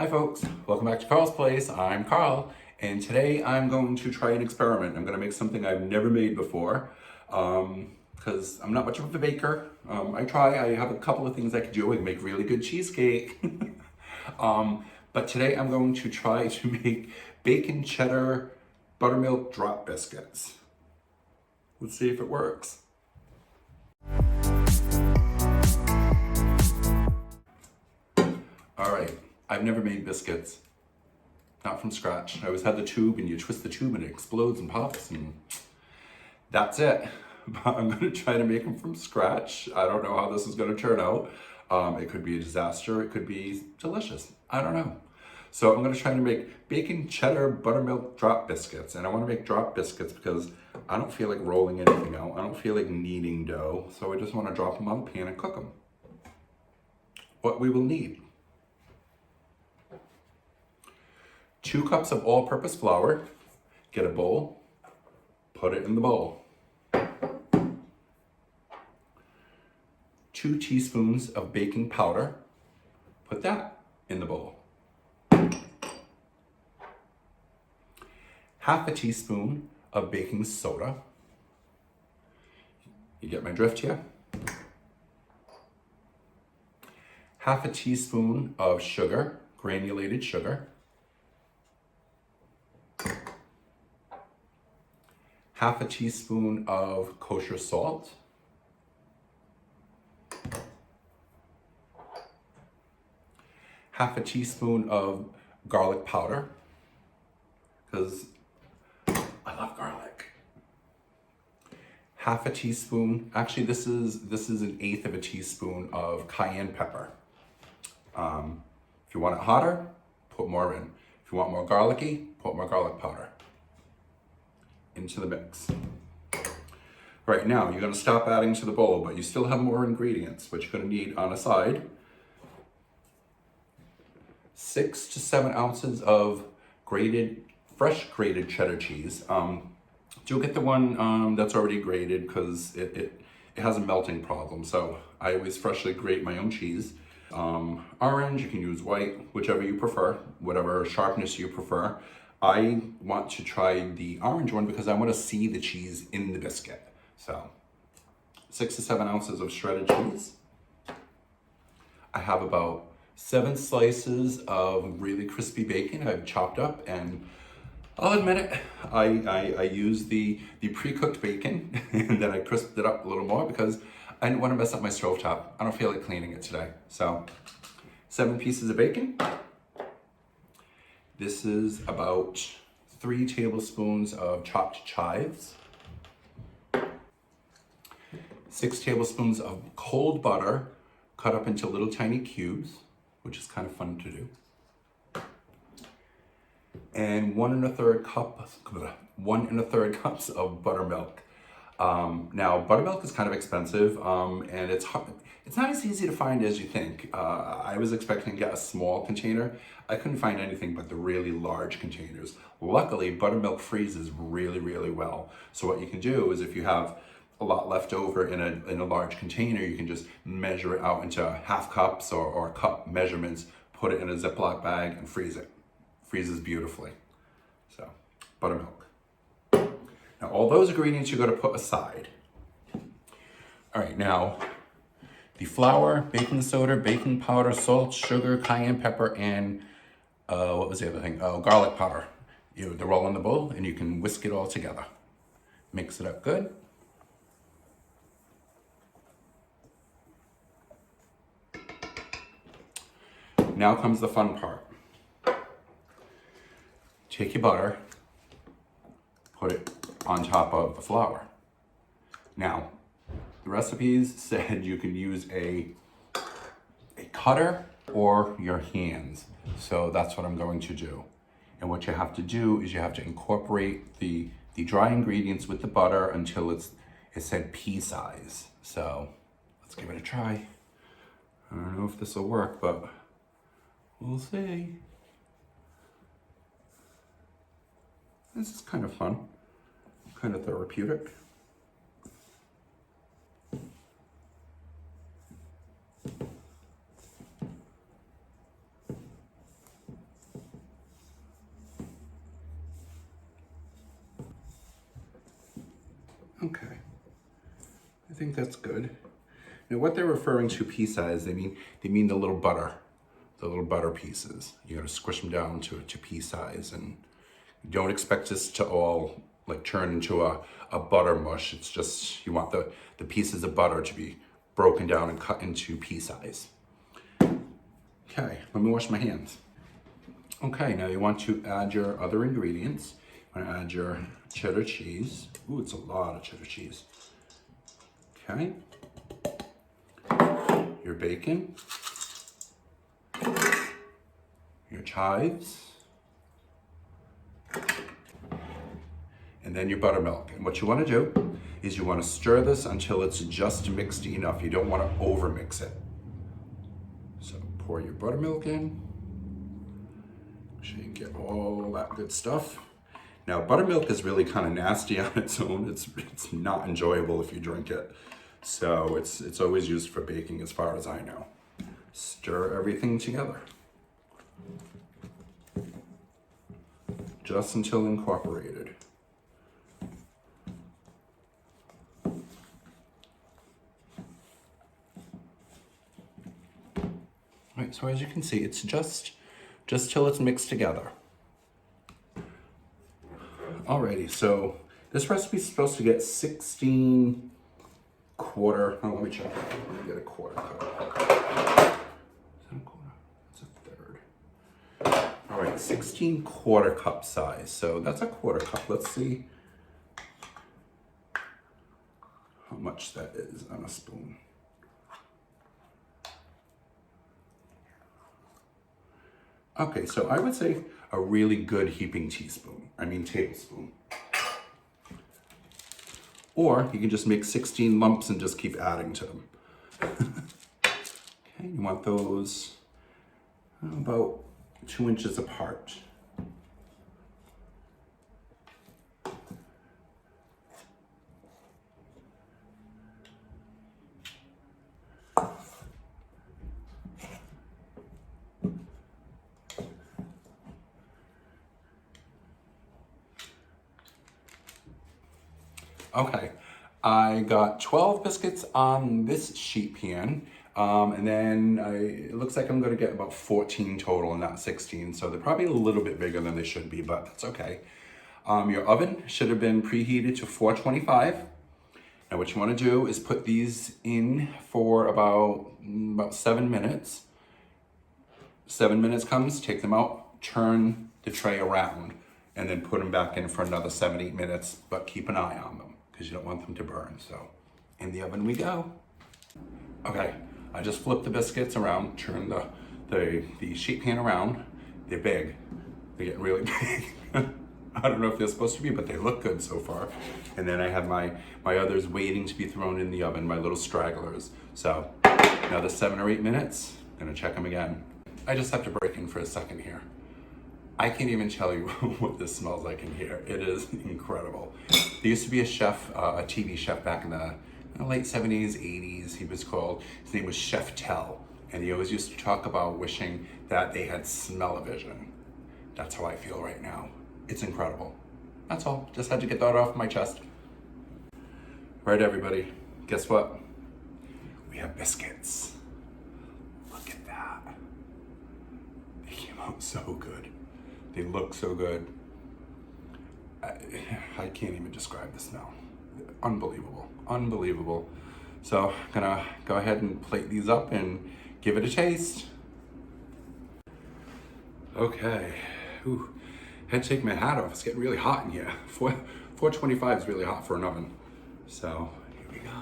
Hi folks, welcome back to Carl's Place. I'm Carl, and today I'm going to try an experiment. I'm going to make something I've never made before, because I'm not much of a baker. I have a couple of things I could do. I can make really good cheesecake. But today I'm going to try to make bacon cheddar buttermilk drop biscuits. Let's see if it works. All right, I've never made biscuits. Not from scratch. I always had the tube and you twist the tube and it explodes and pops and that's it. But I'm gonna try to make them from scratch. I don't know how this is gonna turn out. It could be a disaster, it could be delicious. I don't know. So I'm gonna try to make bacon cheddar buttermilk drop biscuits. And I wanna make drop biscuits because I don't feel like rolling anything out. I don't feel like kneading dough. So I just wanna drop them on the pan and cook them. What we will need: 2 cups of all-purpose flour. Get a bowl, put it in the bowl. 2 teaspoons of baking powder, put that in the bowl. 1/2 teaspoon of baking soda. You get my drift here? 1/2 teaspoon of sugar, granulated sugar. 1/2 teaspoon of kosher salt. 1/2 teaspoon of garlic powder, because I love garlic. 1/2 teaspoon, actually this is 1/8 of a teaspoon of cayenne pepper. If you want it hotter, put more in. If you want more garlicky, put more garlic powder into the mix. Right now, you're gonna stop adding to the bowl, but you still have more ingredients, which you're gonna need on a side. 6 to 7 ounces of fresh grated cheddar cheese. Do get the one that's already grated because it has a melting problem. So I always freshly grate my own cheese. Orange, you can use white, whichever you prefer, whatever sharpness you prefer. I want to try the orange one because I want to see the cheese in the biscuit. So 6 to 7 ounces of shredded cheese. I have about 7 slices of really crispy bacon I've chopped up, and I'll admit it, I used the pre-cooked bacon and then I crisped it up a little more because I didn't want to mess up my stovetop. I don't feel like cleaning it today. So 7 pieces of bacon. This is about 3 tablespoons of chopped chives. 6 tablespoons of cold butter cut up into little tiny cubes, which is kind of fun to do. And 1 1/3 cups of buttermilk. Now, buttermilk is kind of expensive, and it's not as easy to find as you think. I was expecting to get a small container. I couldn't find anything but the really large containers. Luckily, buttermilk freezes really, really well. So what you can do is if you have a lot left over in a large container, you can just measure it out into 1/2 cups or cup measurements, put it in a Ziploc bag and freeze it. Freezes beautifully. So, buttermilk. Now, all those ingredients you're going to put aside. All right, now, the flour, baking soda, baking powder, salt, sugar, cayenne pepper, and what was the other thing? Oh, garlic powder. They're all in the bowl, and you can whisk it all together. Mix it up good. Now comes the fun part. Take your butter, put it on top of the flour. Now, the recipes said you can use a cutter or your hands. So that's what I'm going to do. And what you have to do is you have to incorporate the dry ingredients with the butter until it said pea size. So let's give it a try. I don't know if this will work, but we'll see. This is kind of fun, kind of therapeutic. Okay, I think that's good. Now what they're referring to pea size, they mean the little butter pieces. You gotta squish them down to pea size, and don't expect this to all like turn into a butter mush. It's just, you want the pieces of butter to be broken down and cut into pea size. Okay, let me wash my hands. Okay, now you want to add your other ingredients. You want to add your cheddar cheese. Ooh, it's a lot of cheddar cheese. Okay. Your bacon. Your chives. And then your buttermilk. And what you want to do is you want to stir this until it's just mixed enough. You don't want to over mix it. So pour your buttermilk in. Make sure you get all that good stuff. Now buttermilk is really kind of nasty on its own. It's not enjoyable if you drink it. So it's always used for baking as far as I know. Stir everything together. Just until incorporated. Right, so as you can see, it's just till it's mixed together. Alrighty, so this recipe is supposed to get 16 quarter, oh, let me check. Let me get a quarter cup. Is that a quarter? That's a third. All right, 16 quarter cup size. So that's a quarter cup. Let's see how much that is on a spoon. Okay, so I would say a really good heaping tablespoon. Or you can just make 16 lumps and just keep adding to them. Okay, you want those about 2 inches apart. Okay, I got 12 biscuits on this sheet pan, and then it looks like I'm gonna get about 14 total and not 16, so they're probably a little bit bigger than they should be, but that's okay. Your oven should have been preheated to 425. Now what you wanna do is put these in for about 7 minutes. 7 minutes comes, take them out, turn the tray around, and then put them back in for another 7, 8 minutes, but keep an eye on them because you don't want them to burn. So in the oven we go. Okay, I just flipped the biscuits around, turned the sheet pan around. They're big, they're getting really big. I don't know if they're supposed to be, but they look good so far. And then I have my others waiting to be thrown in the oven, my little stragglers. So another 7 or 8 minutes, gonna check them again. I just have to break in for a second here. I can't even tell you what this smells like in here. It is incredible. There used to be a chef, a TV chef back in the late 70s, 80s. His name was Chef Tell. And he always used to talk about wishing that they had smell-o-vision. That's how I feel right now. It's incredible. That's all. Just had to get that off my chest. All right, everybody. Guess what? We have biscuits. Look at that. They came out so good. They look so good. I can't even describe the smell. Unbelievable, unbelievable. So I'm gonna go ahead and plate these up and give it a taste. Okay, ooh, had to take my hat off. It's getting really hot in here. 425 is really hot for an oven. So here we go.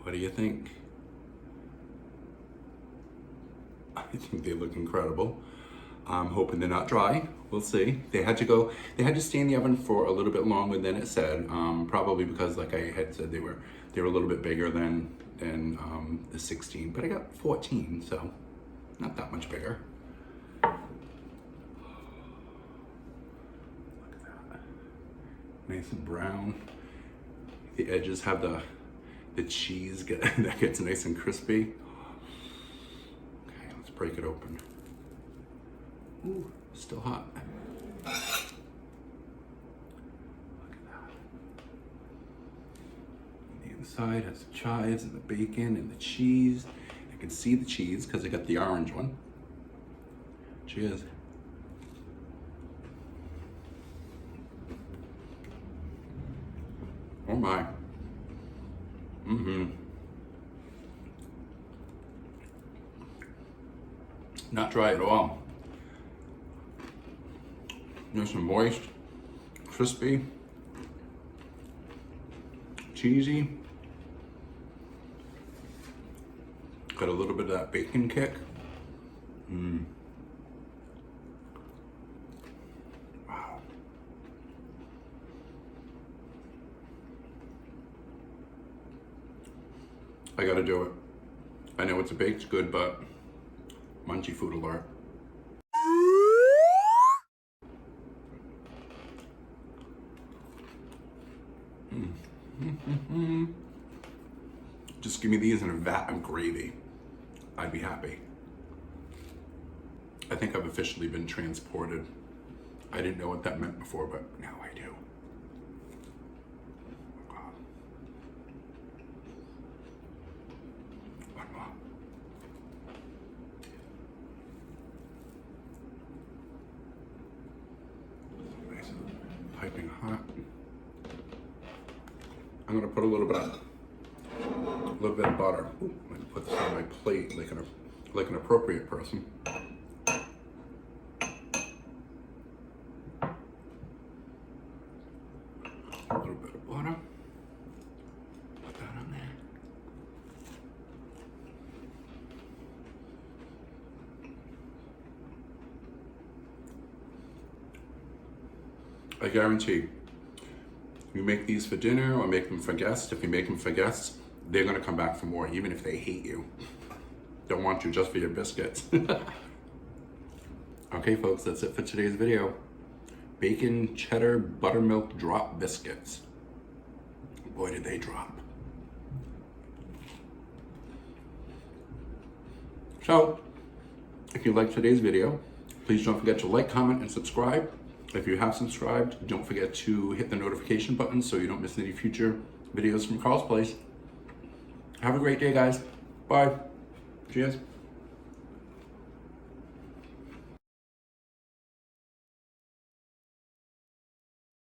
What do you think? I think they look incredible. I'm hoping they're not dry. We'll see. They had to stay in the oven for a little bit longer than it said. Probably because, like I had said, they were a little bit bigger than the 16. But I got 14, so not that much bigger. Look at that. Nice and brown. The edges have the cheese that gets nice and crispy. Okay, let's break it open. Ooh, still hot. Look at that. inside has the chives and the bacon and the cheese. I can see the cheese because I got the orange one. Cheers. Oh my. Not dry at all. Nice and moist, crispy, cheesy. Got a little bit of that bacon kick. Wow. I gotta do it. I know it's a baked good, but munchy food alert. Just give me these in a vat of gravy. I'd be happy. I think I've officially been transported. I didn't know what that meant before, but now I do. Oh God. One more. Nice and piping hot. I'm gonna put a little bit of butter. Ooh, I'm gonna put this on my plate like an appropriate person. A little bit of butter. Put that on there. I guarantee you make these for dinner or make them for guests. If you make them for guests, they're gonna come back for more, even if they hate you. Don't want you just for your biscuits. Okay, folks, that's it for today's video. Bacon cheddar buttermilk drop biscuits. Boy, did they drop. So, if you liked today's video, please don't forget to like, comment, and subscribe. If you have subscribed, don't forget to hit the notification button so you don't miss any future videos from Carl's Place. Have a great day, guys. Bye. Cheers.